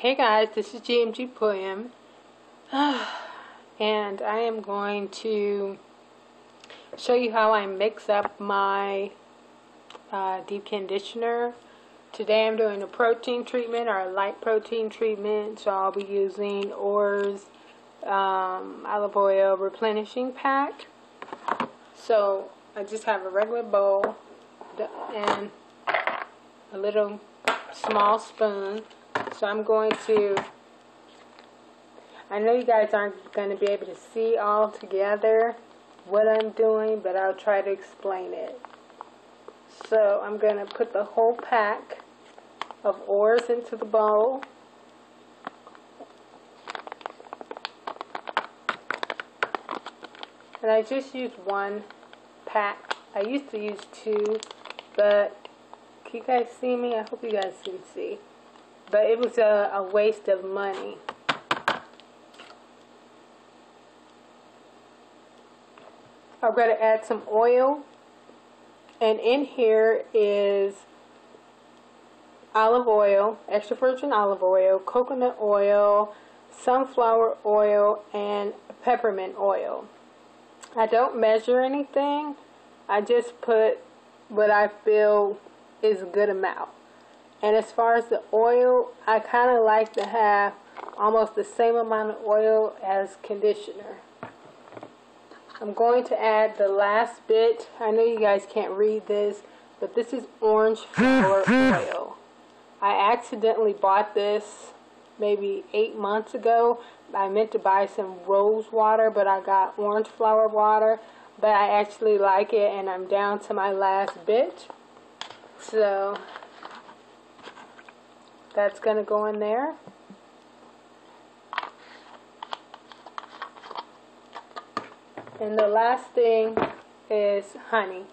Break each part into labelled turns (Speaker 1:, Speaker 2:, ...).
Speaker 1: Hey guys, this is GMG Poem, and I am going to show you how I mix up my deep conditioner. Today I'm doing a protein treatment or a light protein treatment, so I'll be using Orr's olive oil replenishing pack. So I just have a regular bowl and a little small spoon. So I'm going to, I know you guys aren't going to be able to see all together what I'm doing, but I'll try to explain it. So I'm going to put the whole pack of Orr's into the bowl. And I just used one pack. I used to use two, but can you guys see me? I hope you guys can see. But it was a waste of money. I'm going to add some oil. And in here is olive oil, extra virgin olive oil, coconut oil, sunflower oil, and peppermint oil. I don't measure anything. I just put what I feel is a good amount. And as far as the oil, I kind of like to have almost the same amount of oil as conditioner. I'm going to add the last bit. I know you guys can't read this, but this is orange flower oil. I accidentally bought this maybe 8 months ago. I meant to buy some rose water, but I got orange flower water. But I actually like it, and I'm down to my last bit. So that's going to go in there. And the last thing is honey.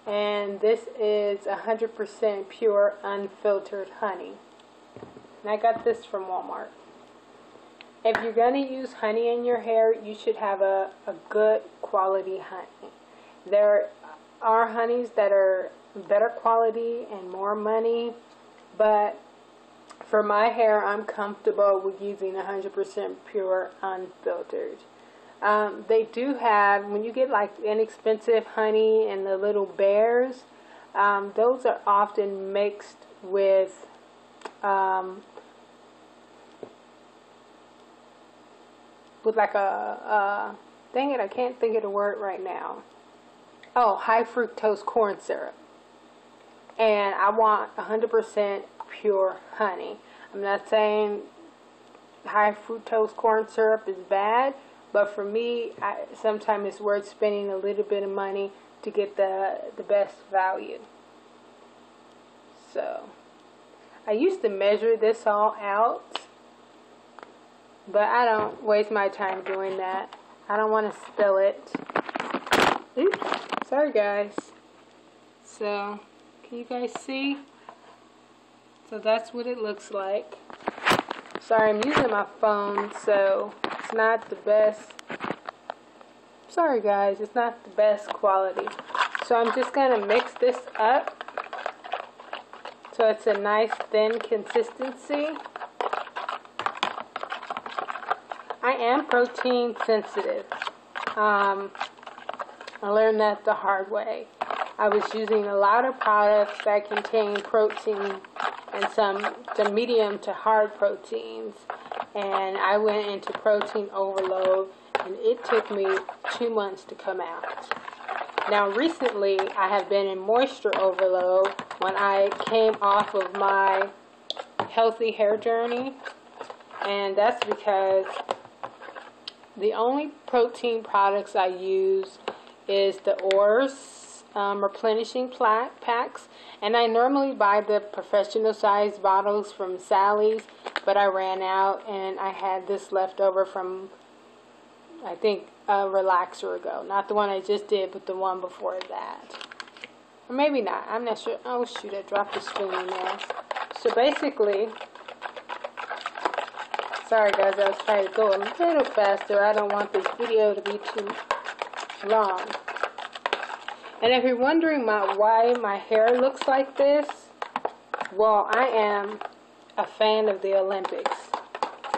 Speaker 1: And this is 100% pure unfiltered honey. And I got this from Walmart. If you're going to use honey in your hair, you should have a good quality honey. There are honeys that are better quality and more money, but for my hair, I'm comfortable with using 100% pure unfiltered. They do have, when you get like inexpensive honey and the little bears, those are often mixed with like a dang it, I can't think of the word right now. Oh, high fructose corn syrup. And I want 100% pure honey. I'm not saying high fructose corn syrup is bad, but for me, sometimes it's worth spending a little bit of money to get the best value. So I used to measure this all out, but I don't waste my time doing that. I don't want to spill it. Oops, sorry guys. So can you guys see? So that's what it looks like. Sorry, I'm using my phone, so it's not the best. Sorry guys, it's not the best quality. So I'm just going to mix this up so it's a nice thin consistency. I am protein sensitive. I learned that the hard way. I was using a lot of products that contain protein and some medium to hard proteins, and I went into protein overload, and it took me 2 months to come out. Now recently I have been in moisture overload when I came off of my healthy hair journey, and that's because the only protein products I use is the Orr's replenishing packs, and I normally buy the professional size bottles from Sally's, but I ran out and I had this left over from, I think, a relaxer ago. Not the one I just did, but the one before that. Or maybe not, I'm not sure. Oh shoot, I dropped the spoon in there. So basically, sorry guys, I was trying to go a little faster. I don't want this video to be too long. And if you're wondering why my hair looks like this, well, I am a fan of the Olympics.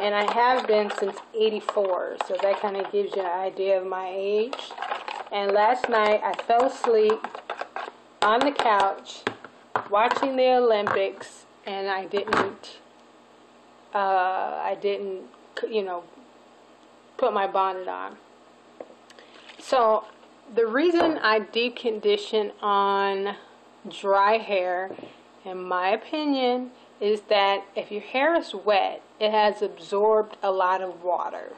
Speaker 1: And I have been since '84, so that kind of gives you an idea of my age. And last night I fell asleep on the couch watching the Olympics, and I didn't, you know, put my bonnet on. So the reason I deep condition on dry hair, in my opinion, is that if your hair is wet, it has absorbed a lot of water.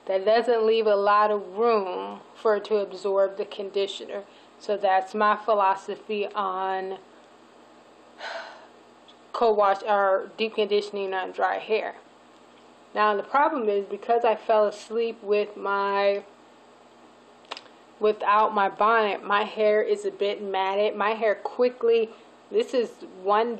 Speaker 1: That doesn't leave a lot of room for it to absorb the conditioner. So that's my philosophy on co-wash or deep conditioning on dry hair. Now the problem is, because I fell asleep without my bonnet, my hair is a bit matted. My hair quickly, this is one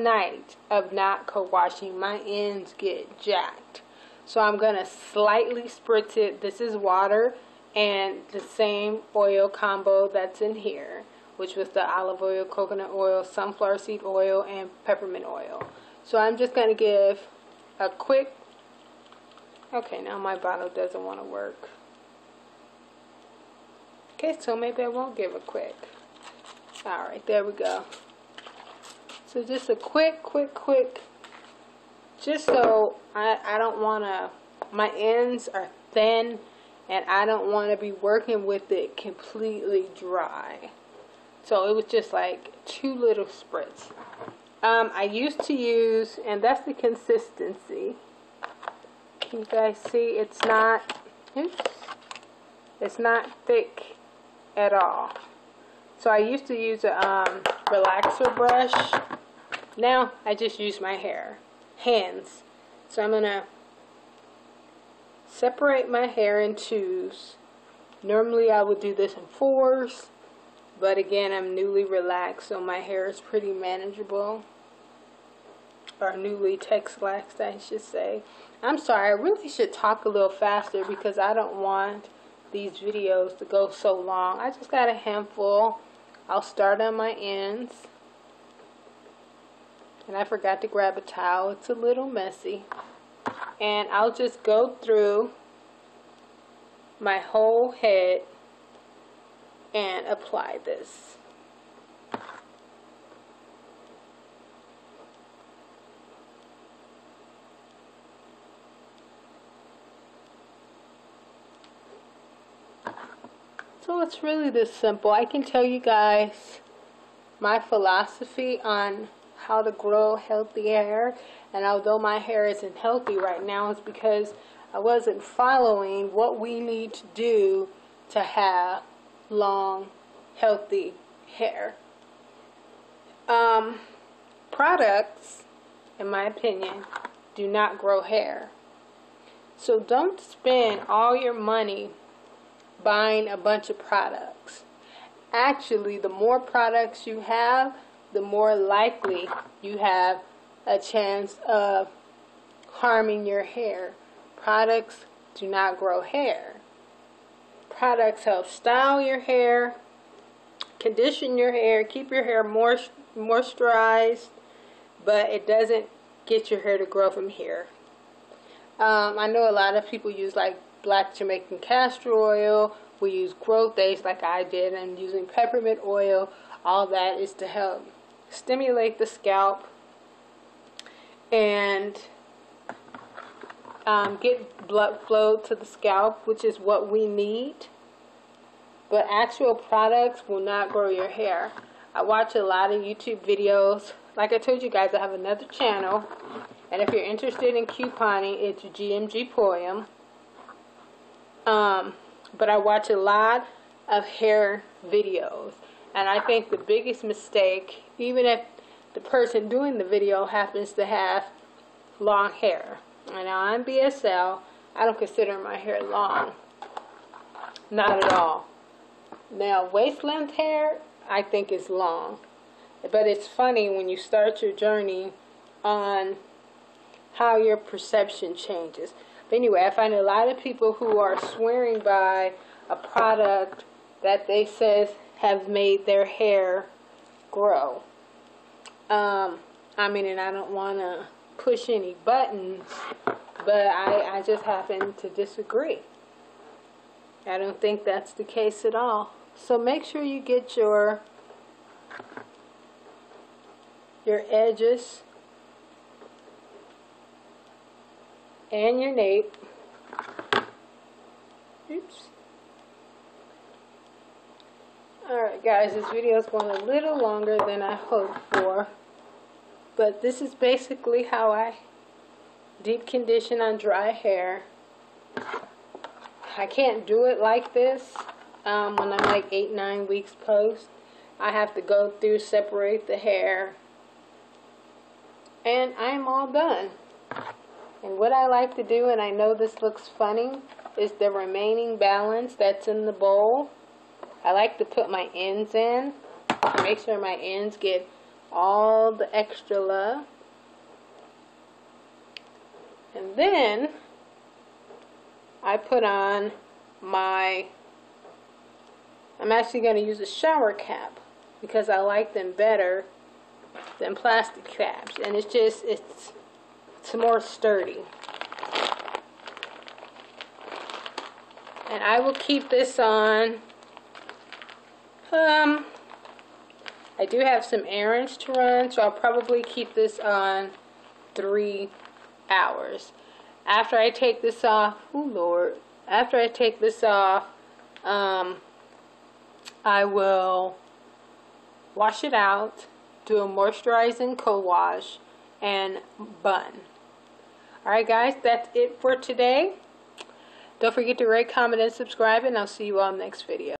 Speaker 1: night of not co-washing, my ends get jacked. So I'm going to slightly spritz it. This is water and the same oil combo that's in here, which was the olive oil, coconut oil, sunflower seed oil, and peppermint oil. So I'm just going to give a quick, okay, now my bottle doesn't want to work. Okay, so maybe I won't give a quick. Alright, there we go. So just a quick, just so I don't want to, my ends are thin, and I don't want to be working with it completely dry. So it was just like 2 little spritz. I used to use, and that's the consistency. Can you guys see? It's not, oops, it's not thick at all. So I used to use a relaxer brush. Now I just use my hands. So I'm gonna separate my hair in 2s. Normally I would do this in 4s, but again, I'm newly relaxed, so my hair is pretty manageable. Or newly text-laxed, I should say. I'm sorry, I really should talk a little faster because I don't want these videos to go so long. I just got a handful. I'll start on my ends. And I forgot to grab a towel. It's a little messy. And I'll just go through my whole head and apply this. So it's really this simple. I can tell you guys my philosophy on how to grow healthy hair, and although my hair isn't healthy right now, it's because I wasn't following what we need to do to have long, healthy hair. Products, in my opinion, do not grow hair. So don't spend all your money buying a bunch of products. Actually, the more products you have, the more likely you have a chance of harming your hair. Products do not grow hair. Products help style your hair, condition your hair, keep your hair moisturized, but it doesn't get your hair to grow from here. I know a lot of people use like black Jamaican castor oil. We use growth aids like I did, and using peppermint oil. All that is to help stimulate the scalp and get blood flow to the scalp, which is what we need. But actual products will not grow your hair. I watch a lot of YouTube videos. Like I told you guys, I have another channel, and if you're interested in couponing, it's GMG Poem. But I watch a lot of hair videos, and I think the biggest mistake, even if the person doing the video happens to have long hair, and now I'm BSL, I don't consider my hair long, not at all. Now waist length hair, I think is long, but it's funny when you start your journey on how your perception changes. But anyway, I find a lot of people who are swearing by a product that they says have made their hair grow. I mean, and I don't want to push any buttons, but I just happen to disagree. I don't think that's the case at all. So make sure you get your edges and your nape. Oops. Alright guys, this video is going a little longer than I hoped for. But this is basically how I deep condition on dry hair. I can't do it like this when I'm like 8-9 weeks post. I have to go through, separate the hair, and I'm all done. And what I like to do, and I know this looks funny, is the remaining balance that's in the bowl. I like to put my ends in to make sure my ends get all the extra love. And then I put on my, I'm actually going to use a shower cap because I like them better than plastic caps, and it's just, it's more sturdy. And I will keep this on. I do have some errands to run, so I'll probably keep this on 3 hours. After I take this off, oh Lord, after I take this off, I will wash it out, do a moisturizing co-wash, and bun. Alright guys, that's it for today. Don't forget to rate, comment, and subscribe, and I'll see you all next video.